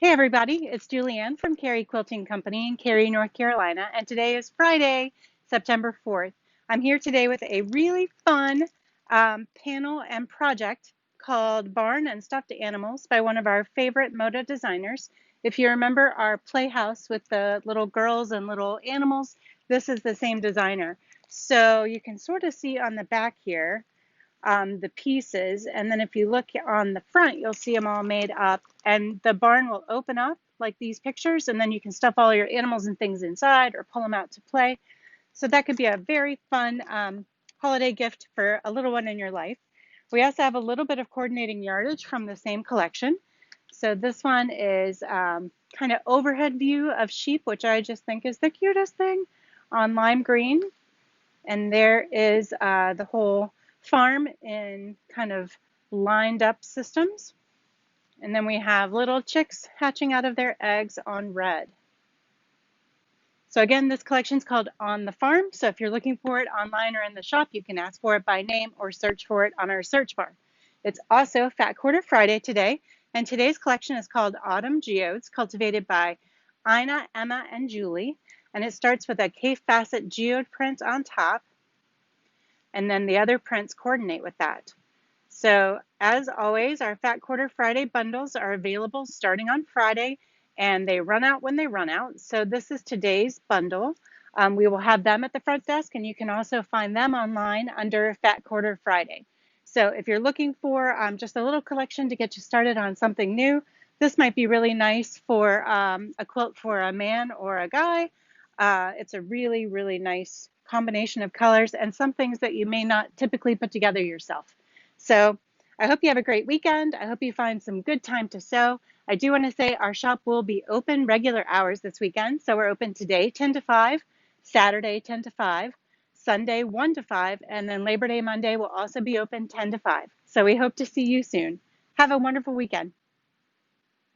Hey everybody, it's Julianne from Cary Quilting Company in Cary, North Carolina, and today is Friday, September 4th. I'm here today with a really fun panel and project called Barn and Stuffed Animals by one of our favorite Moda designers. If you remember our playhouse with the little girls and little animals, this is the same designer. So you can sort of see on the back here the pieces, and then if you look on the front, you'll see them all made up, and the barn will open up like these pictures, and then you can stuff all your animals and things inside or pull them out to play. So that could be a very fun holiday gift for a little one in your life. We also have a little bit of coordinating yardage from the same collection. So this one is kind of overhead view of sheep, which I just think is the cutest thing, on lime green. And there is the whole farm in kind of lined up systems. And then we have little chicks hatching out of their eggs on red. So again, this collection is called On the Farm. So if you're looking for it online or in the shop, you can ask for it by name or search for it on our search bar. It's also Fat Quarter Friday today, and today's collection is called Autumn Geodes, cultivated by Ina, Emma, and Julie. And it starts with a K-facet geode print on top, and then the other prints coordinate with that. So as always, our Fat Quarter Friday bundles are available starting on Friday, and they run out when they run out. So this is today's bundle. We will have them at the front desk, and you can also find them online under Fat Quarter Friday. So if you're looking for just a little collection to get you started on something new, this might be really nice for a quilt for a man or a guy. It's a really, really nice combination of colors and some things that you may not typically put together yourself. So I hope you have a great weekend. I hope you find some good time to sew. I do want to say our shop will be open regular hours this weekend. So we're open today 10 to 5, Saturday 10 to 5, Sunday 1 to 5, and then Labor Day Monday will also be open 10 to 5. So we hope to see you soon. Have a wonderful weekend.